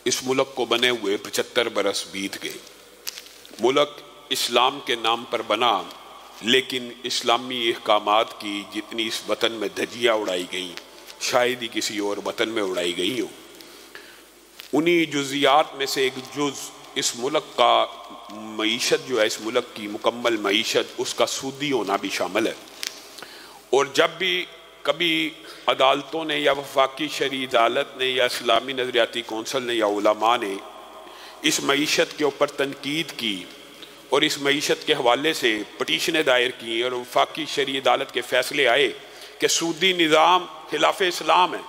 इस मुल्क को बने हुए 75 बरस बीत गए। मुल्क इस्लाम के नाम पर बना, लेकिन इस्लामी अहकामात की जितनी इस वतन में धज्जियाँ उड़ाई गई शायद ही किसी और वतन में उड़ाई गई हो। उन्हीं जुज़ियात में से एक जुज़ इस मुल्क का मईशत जो है, इस मुल्क की मुकम्मल मईशत, उसका सूदी होना भी शामिल है। और जब भी कभी अदालतों ने या वफाकी शरई अदालत ने या इस्लामी नज़रियाती कौंसल ने या उलमा ने इस मईशत के ऊपर तनकीद की और इस मईशत के हवाले से पटिशनें दायर की और वफाकी शरई अदालत के फैसले आए कि सूदी निज़ाम खिलाफ इस्लाम है,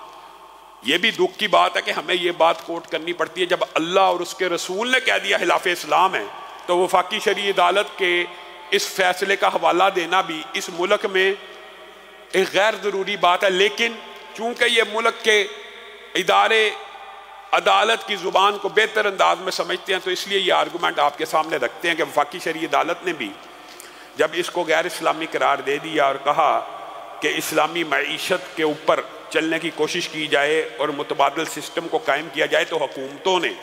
ये भी दुख की बात है कि हमें ये बात कोट करनी पड़ती है। जब अल्लाह और उसके रसूल ने कह दिया खिलाफ इस्लाम है, तो वफाकी शरई अदालत के इस फैसले का हवाला देना भी इस मुल्क में एक गैर ज़रूरी बात है। लेकिन चूँकि ये मुल्क के इदारे अदालत की ज़ुबान को बेहतर अंदाज में समझते हैं, तो इसलिए ये आर्गूमेंट आपके सामने रखते हैं कि वफाकी शरई अदालत ने भी जब इसको गैर इस्लामी करार दे दिया और कहा कि इस्लामी मईशत के ऊपर चलने की कोशिश की जाए और मुतबादल सिस्टम को कायम किया जाए, तो हुकूमतों ने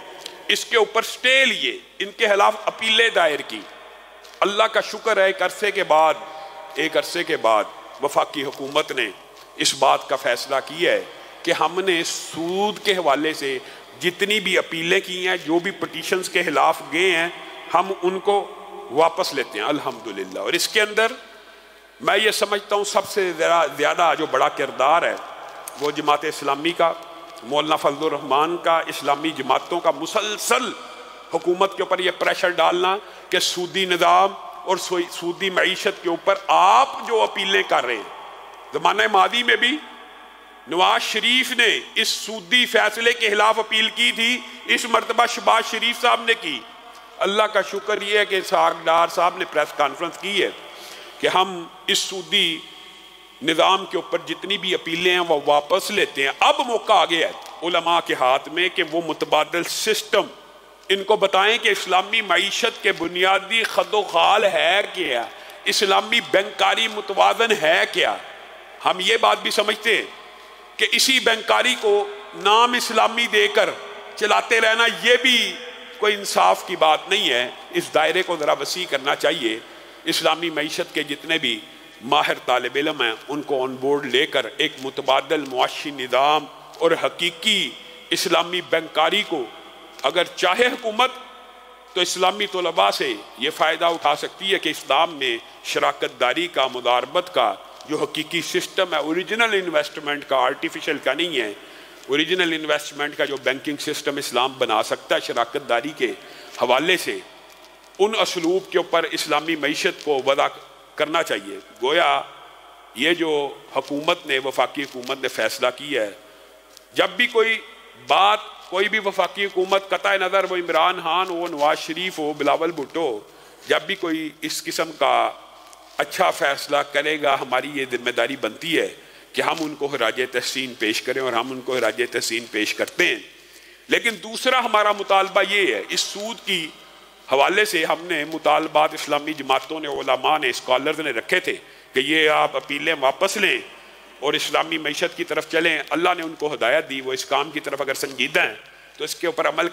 इसके ऊपर स्टे लिए, इनके खिलाफ अपीलें दायर की। अल्लाह का शुक्र है एक अरसे के बाद वफाकी हुकूमत ने इस बात का फैसला किया है कि हमने सूद के हवाले से जितनी भी अपीलें की हैं, जो भी पटिशन्स के खिलाफ गए हैं, हम उनको वापस लेते हैं अल्हम्दुलिल्लाह। और इसके अंदर मैं ये समझता हूँ सबसे ज़्यादा जो बड़ा किरदार है वो जमात इस्लामी का, मौलाना फजलुर रहमान का, इस्लामी जमातों का मुसलसल हुकूमत के ऊपर ये प्रेशर डालना कि सूदी निज़ाम और सूदी मईशत के ऊपर आप जो अपीलें कर रहे हैं। ज़माने मादी में भी नवाज शरीफ ने इस सूदी फैसले के खिलाफ अपील की थी, इस मरतबा शहबाज शरीफ साहब ने की। अल्लाह का शुक्र ये है कि इसहाक डार साहब ने प्रेस कॉन्फ्रेंस की है कि हम इस सूदी निज़ाम के ऊपर जितनी भी अपीलें हैं वो वापस लेते हैं। अब मौका आ गया है उलमा के हाथ में कि वो मुतबादल सिस्टम इनको बताएं कि इस्लामी मईशत के बुनियादी खदोखाल है क्या, इस्लामी बैंकारी मुतवाज़न है क्या। हम ये बात भी समझते हैं कि इसी बैंकारी को नाम इस्लामी देकर चलाते रहना ये भी कोई इंसाफ की बात नहीं है। इस दायरे को ज़रा वसी करना चाहिए। इस्लामी मईशत के जितने भी माहिर तालिब इल्म हैं उनको ऑन बोर्ड लेकर एक मुतबादल मुआशी निज़ाम और हकीकी इस्लामी बैंकारी को अगर चाहे हुकूमत, तो इस्लामी तलबा से ये फ़ायदा उठा सकती है कि इस्लाम में शराकत दारी का, मुदारबत का जो हकीकी सिस्टम है, ओरिजिनल इन्वेस्टमेंट का, आर्टिफिशियल का नहीं है, ओरिजिनल इन्वेस्टमेंट का जो बैंकिंग सिस्टम इस्लाम बना सकता है शराकत दारी के हवाले से, उन असलूब के ऊपर इस्लामी मईशत को वदा करना चाहिए। गोया ये जो हुकूमत ने, वफाकी हुकूमत ने फ़ैसला किया है, जब भी कोई बात, कोई भी वफाकी हुकूमत, कतई नज़र वो इमरान खान हो, नवाज शरीफ हो, बिलावल भुट्टो, जब भी कोई इस किस्म का अच्छा फ़ैसला करेगा, हमारी ये जिम्मेदारी बनती है कि हम उनको खराज तहसीन पेश करें, और हम उनको खराज तहसीन पेश करते हैं। लेकिन दूसरा हमारा मुतालबा ये है, इस सूद की हवाले से हमने मुतालबात इस्लामी जमातों ने, उलमा ने, स्कॉलर्स ने रखे थे कि ये आप अपीलें वापस लें और इस्लामी मईशत की तरफ चलें। अल्लाह ने उनको हिदायत दी, वो इस काम की तरफ अगर संजीदा हैं तो इसके ऊपर अमल करें।